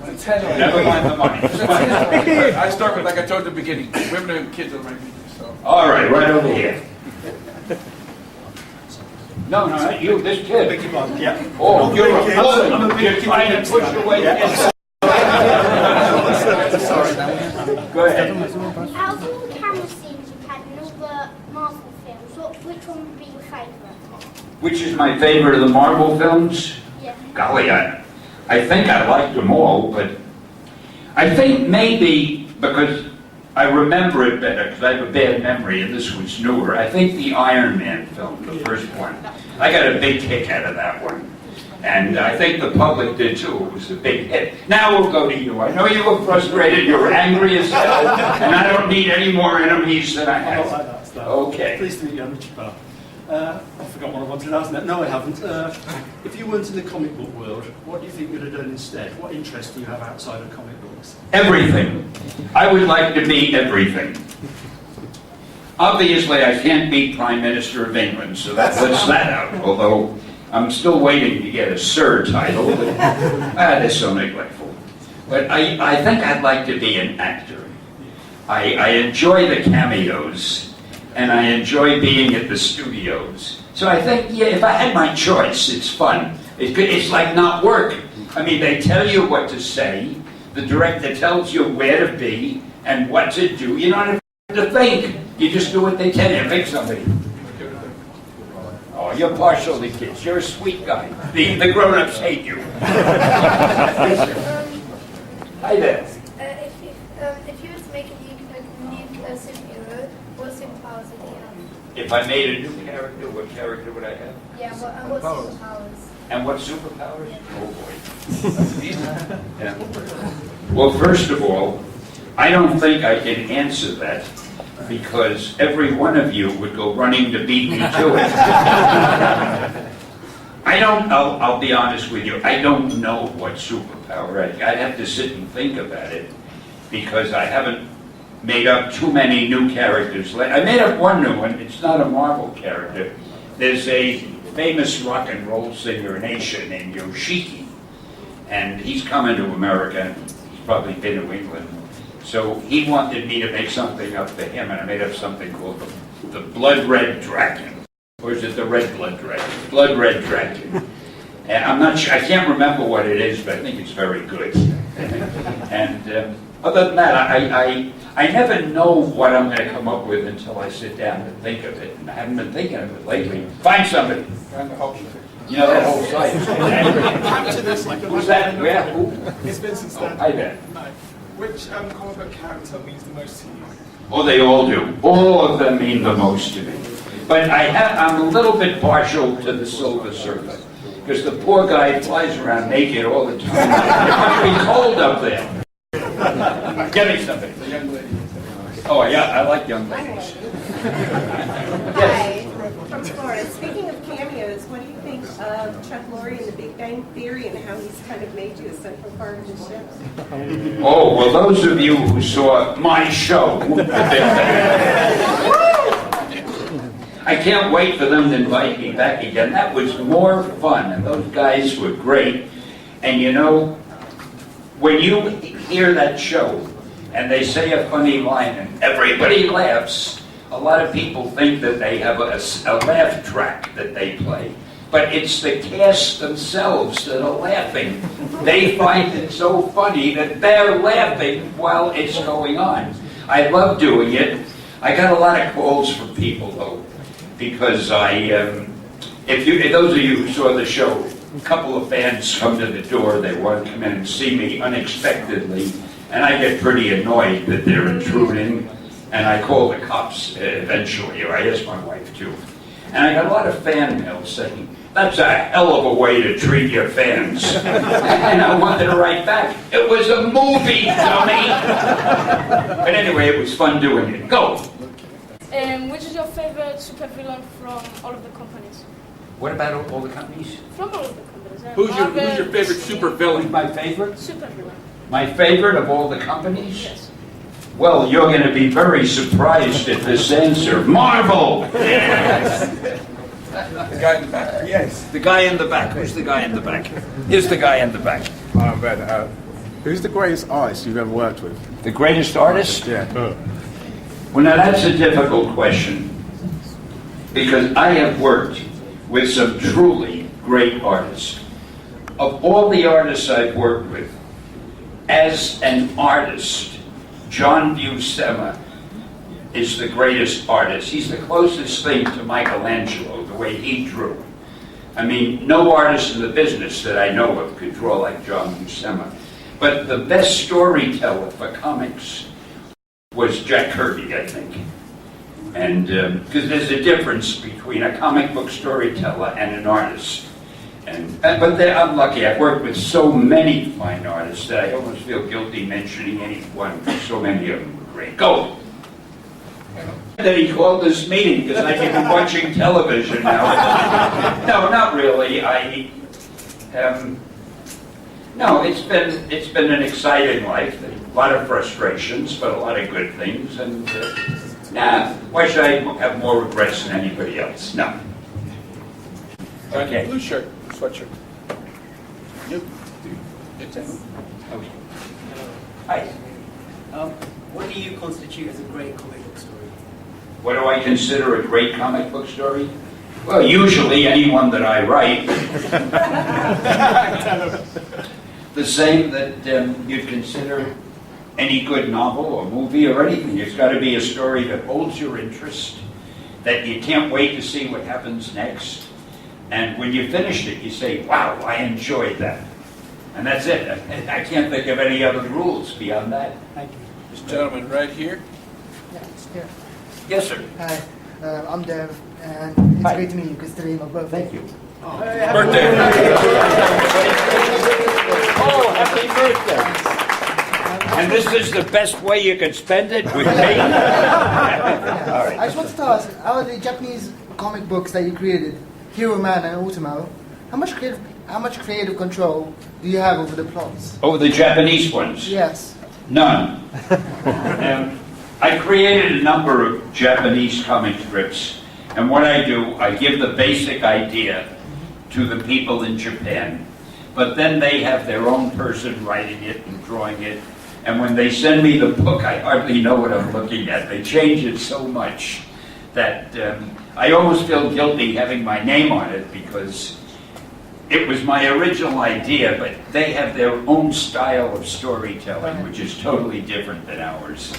It's a 10. Never mind the money. It's a 10. I start with, like I told you at the beginning, women and kids are my people, so. All right, right over here. No, not you, this kid. Yeah. Oh, you're a kid. bully. I'm a big You're kid. trying to push away the kids. Go ahead. Out of all the camera scenes you've had in all the Marvel films, which one would be your favourite? Which is my favorite of the Marvel films? Yeah. Golly, I think I liked them all, but I think maybe because I remember it better, because I have a bad memory, and this one's newer. I think the Iron Man film, the first one, I got a big kick out of that one. And I think the public did too. It was a big hit. Now we'll go to you. I know you were frustrated, you were angry as hell, and I don't need any more enemies than I have. Okay. Pleased to meet you, I'm Richard Barr. I forgot what I wanted to ask now. No, I haven't. If you weren't in the comic book world, what do you think you'd have done instead? What interest do you have outside of comic books? Everything. I would like to be everything. Obviously, I can't be Prime Minister of England, so that puts that out. Although I'm still waiting to get a Sir title. But, they're so neglectful. But I think I'd like to be an actor. I enjoy the cameos, and I enjoy being at the studios. So I think, yeah, if I had my choice, it's fun. It's like not work. I mean, they tell you what to say. The director tells you where to be and what to do. You don't have to think. You just do what they tell you. Pick somebody. Oh, you're partial to kids. You're a sweet guy. The grown-ups hate you. Hi there. If you were to make a new superhero, what superpowers would you have? If I made a new character, what character would I have? Yeah, what superpowers? And what superpowers? Oh boy. Yeah. Well, first of all, I don't think I can answer that because every one of you would go running to beat me to it. I'll be honest with you, I don't know what superpower I'd have to sit and think about it because I haven't made up too many new characters. I made up one new one, it's not a Marvel character. There's a famous rock and roll singer in Asia named Yoshiki, and he's coming to America. He's probably been to England. So he wanted me to make something up for him, and I made up something called the Blood Red Dragon. Or is it the Red Blood Dragon? Blood Red Dragon. And I'm not sure, I can't remember what it is, but I think it's very good. And other than that, I never know what I'm going to come up with until I sit down and think of it. And I haven't been thinking of it lately. Find somebody. You know, that whole site is Come to this like a Who's that? Where? Who? It's Vincent Oh, Stanley. hi there. Which comic book character means the most to you? Oh, they all do. All of them mean the most to me. But I'm a little bit partial to the Silver Surfer. Because the poor guy flies around naked all the time. It must be cold up there. Get me something. The young lady. Oh, yeah, I like young ladies. Hi, from Florida. Speaking of cameos, what do you think of Chuck Lorre and The Big Bang Theory and how he's kind of made you a central part of the show? Oh, well, those of you who saw my show, I can't wait for them to invite me back again. That was more fun, and those guys were great. And you know, when you hear that show, and they say a funny line, and everybody laughs, a lot of people think that they have a laugh track that they play. But it's the cast themselves that are laughing. They find it so funny that they're laughing while it's going on. I love doing it. I got a lot of calls from people, though, because if those of you who saw the show, a couple of fans come to the door, they want to come in and see me unexpectedly, and I get pretty annoyed that they're intruding, and I call the cops eventually, or I ask my wife too. And I got a lot of fan mail saying, "That's a hell of a way to treat your fans." And I wanted to write back, "It was a movie, dummy." But anyway, it was fun doing it. Go! Which is your favorite supervillain from all of the companies? What about all the companies? From all of the companies. Who's your favorite super villain? My favorite? Supervillain. My favorite of all the companies? Yes. Well, you're going to be very surprised at this answer. Marvel! Yes! The guy in the back. Yes. The guy in the back. Who's the guy in the back? Here's the guy in the back. Who's the greatest artist you've ever worked with? The greatest artist? Yeah. Well, now that's a difficult question, because I have worked with some truly great artists. Of all the artists I've worked with, as an artist, John Buscema is the greatest artist. He's the closest thing to Michelangelo, the way he drew. I mean, no artist in the business that I know of could draw like John Buscema. But the best storyteller for comics was Jack Kirby, I think. And because there's a difference between a comic book storyteller and an artist. But I'm lucky. I've worked with so many fine artists that I almost feel guilty mentioning any one, because so many of them were great. Go! That he called this meeting because I can be watching television now. No, not really. No, it's been an exciting life. A lot of frustrations, but a lot of good things. And why should I have more regrets than anybody else? No. Okay. Blue shirt, sweatshirt. You. It's in. Okay. Hi. What do you constitute as a great comic book story? What do I consider a great comic book story? Well, usually anyone that I write. The same that you'd consider any good novel or movie or anything. It's got to be a story that holds your interest, that you can't wait to see what happens next. And when you finished it, you say, wow, I enjoyed that. And that's it. I can't think of any other rules beyond that. Thank you. This gentleman right here. Yeah. Yes, sir. Hi, I'm Dev, and it's Hi. great to meet you because today is my birthday. Thank you. Birthday. Oh, happy birthday. And this is the best way you can spend it with me? All right. I just wanted to ask, out of the Japanese comic books that you created, Hero Man and Ultimo, how much creative control do you have over the plots? Over the Japanese ones? Yes. None. I created a number of Japanese comic strips, and what I do, I give the basic idea to the people in Japan, but then they have their own person writing it and drawing it, and when they send me the book, I hardly know what I'm looking at. They change it so much that I almost feel guilty having my name on it, because it was my original idea, but they have their own style of storytelling, which is totally different than ours.